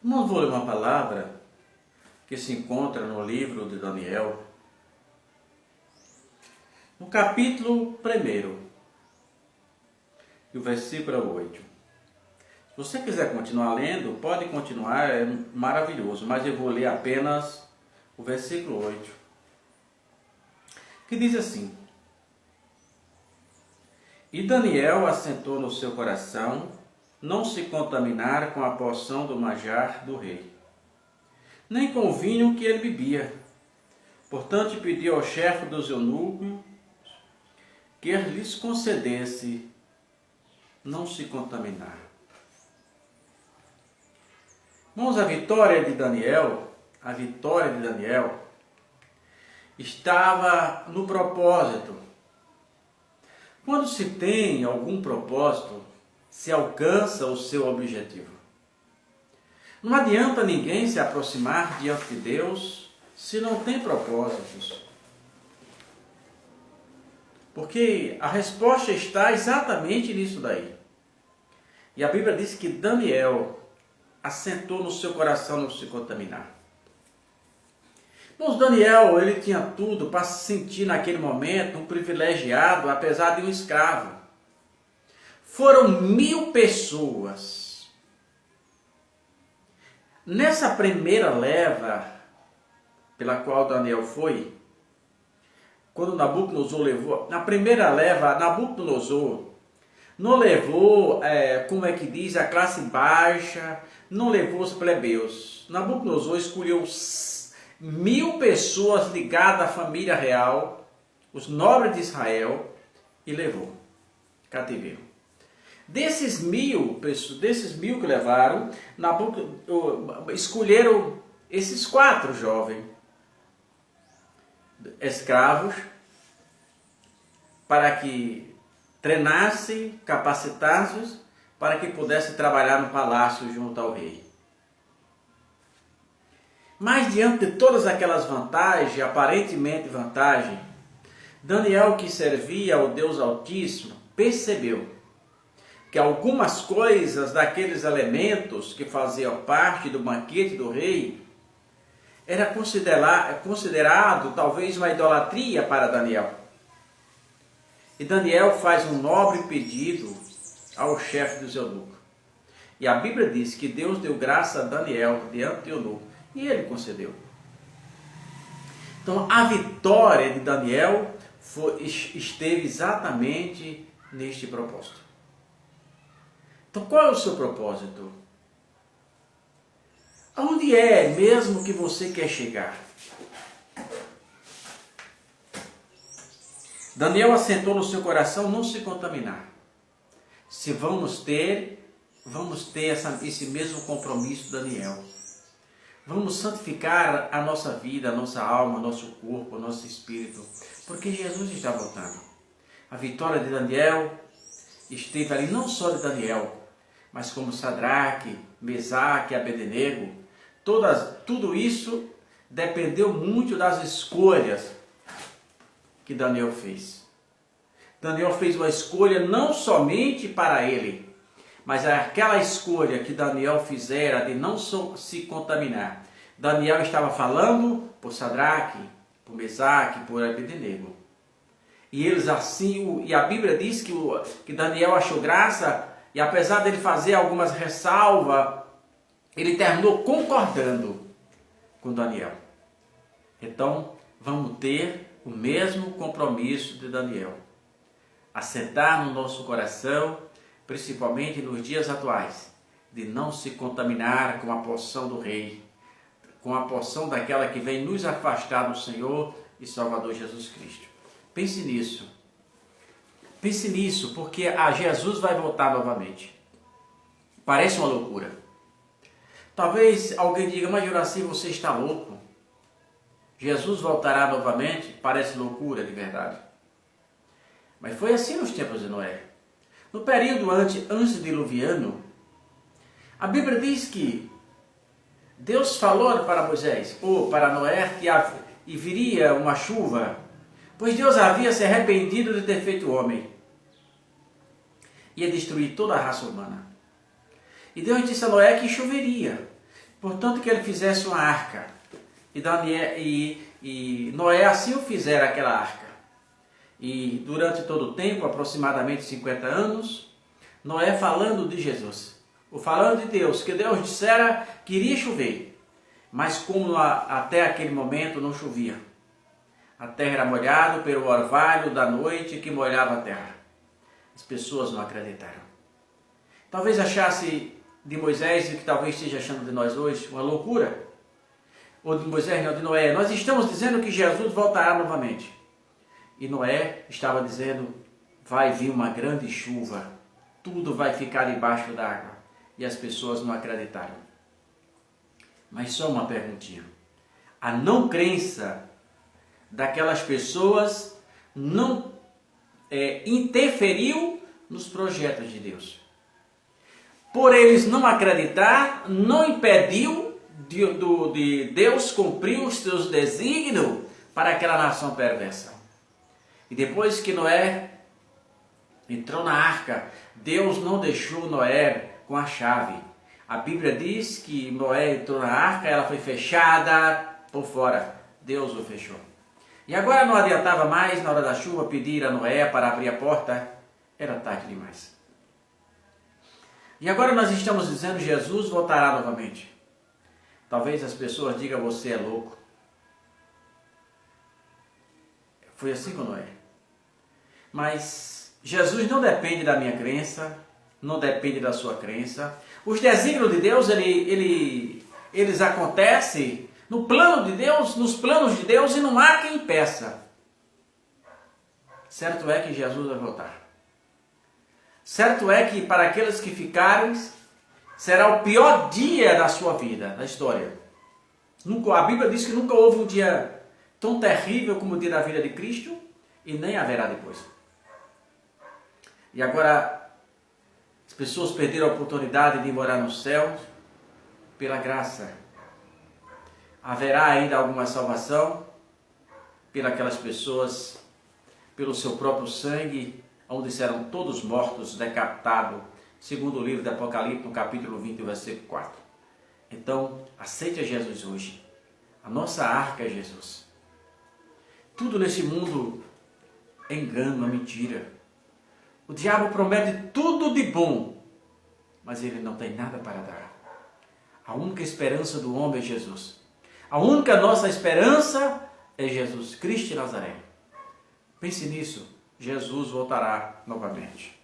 Não vou ler uma palavra que se encontra no livro de Daniel, no capítulo 1, e o versículo 8. Se você quiser continuar lendo, pode continuar, é maravilhoso, mas eu vou ler apenas o versículo 8, que diz assim: E Daniel assentou no seu coração não se contaminar com a porção do manjar do rei, nem com o vinho que ele bebia. Portanto, pediu ao chefe dos eunucos que ele lhes concedesse não se contaminar. Irmãos, a vitória de Daniel estava no propósito. Quando se tem algum propósito, se alcança o seu objetivo. Não adianta ninguém se aproximar diante de Deus se não tem propósitos. Porque a resposta está exatamente nisso daí. E a Bíblia diz que Daniel assentou no seu coração não se contaminar. Mas Daniel, ele tinha tudo para se sentir naquele momento um privilegiado, apesar de um escravo. Foram 1000 pessoas. Nessa primeira leva pela qual Daniel foi, quando Nabucodonosor levou, na primeira leva, Nabucodonosor não levou, como é que diz, a classe baixa, não levou os plebeus. Nabucodonosor escolheu 1000 pessoas ligadas à família real, os nobres de Israel, e levou cativeiro. Desses 1000 que levaram, escolheram esses 4 jovens escravos para que treinassem, capacitassem, para que pudessem trabalhar no palácio junto ao rei. Mas diante de todas aquelas vantagens, aparentemente vantagens, Daniel, que servia ao Deus Altíssimo, percebeu que algumas coisas daqueles elementos que faziam parte do banquete do rei era considerado talvez uma idolatria para Daniel. E Daniel faz um nobre pedido ao chefe dos eunucos. E a Bíblia diz que Deus deu graça a Daniel diante do eunuco, e ele concedeu. Então a vitória de Daniel esteve exatamente neste propósito. Então qual é o seu propósito? Aonde é mesmo que você quer chegar? Daniel assentou no seu coração não se contaminar. Se vamos ter esse mesmo compromisso, Daniel. Vamos santificar a nossa vida, a nossa alma, nosso corpo, nosso espírito, porque Jesus está voltando. A vitória de Daniel esteve ali, não só de Daniel, mas como Sadraque, Mesaque, Abednego. Tudo isso dependeu muito das escolhas que Daniel fez. Daniel fez uma escolha não somente para ele, mas aquela escolha que Daniel fizera de não se contaminar. Daniel estava falando por Sadraque, por Mesaque, por Abednego. E eles assim, e a Bíblia diz que Daniel achou graça, e apesar dele fazer algumas ressalvas, ele terminou concordando com Daniel. Então, vamos ter o mesmo compromisso de Daniel. Assentar no nosso coração, principalmente nos dias atuais, de não se contaminar com a porção do rei, com a porção daquela que vem nos afastar do Senhor e Salvador Jesus Cristo. Pense nisso. Pense nisso, porque Jesus vai voltar novamente. Parece uma loucura. Talvez alguém diga, mas Juraci, você está louco? Jesus voltará novamente? Parece loucura de verdade. Mas foi assim nos tempos de Noé. No período antediluviano, a Bíblia diz que Deus falou para Moisés, ou para Noé, que viria uma chuva, pois Deus havia se arrependido de ter feito o homem. Ia destruir toda a raça humana. E Deus disse a Noé que choveria. Portanto, que ele fizesse uma arca. E Noé assim o fizera aquela arca. E durante todo o tempo, aproximadamente 50 anos, Noé falando de Jesus. Ou falando de Deus, que Deus dissera que iria chover. Mas como até aquele momento não chovia. A terra era molhada pelo orvalho da noite que molhava a terra. As pessoas não acreditaram. Talvez achasse de Moisés e que talvez esteja achando de nós hoje uma loucura. Ou de Moisés, não, de Noé. Nós estamos dizendo que Jesus voltará novamente. E Noé estava dizendo, vai vir uma grande chuva. Tudo vai ficar debaixo d'água. E as pessoas não acreditaram. Mas só uma perguntinha. A não crença daquelas pessoas não interferiu nos projetos de Deus. Por eles não acreditar, não impediu de Deus cumprir os seus desígnios para aquela nação perversa. E depois que Noé entrou na arca, Deus não deixou Noé com a chave. A Bíblia diz que Noé entrou na arca, ela foi fechada por fora. Deus o fechou. E agora não adiantava mais, na hora da chuva, pedir a Noé para abrir a porta. Era tarde demais. E agora nós estamos dizendo que Jesus voltará novamente. Talvez as pessoas digam, você é louco. Foi assim com Noé. Mas Jesus não depende da minha crença, não depende da sua crença. Os desígnios de Deus, eles acontecem no plano de Deus, nos planos de Deus, e não há quem impeça. Certo é que Jesus vai voltar. Certo é que para aqueles que ficarem, será o pior dia da sua vida, da história. A Bíblia diz que nunca houve um dia tão terrível como o dia da vida de Cristo, e nem haverá depois. E agora, as pessoas perderam a oportunidade de morar no céu pela graça. Haverá ainda alguma salvação pelas pessoas, pelo seu próprio sangue, onde serão todos mortos, decapitados, segundo o livro do Apocalipse, no capítulo 20, versículo 4. Então, aceite a Jesus hoje. A nossa arca é Jesus. Tudo nesse mundo é engano, é mentira. O diabo promete tudo de bom, mas ele não tem nada para dar. A única esperança do homem é Jesus. A única nossa esperança é Jesus Cristo de Nazaré. Pense nisso, Jesus voltará novamente.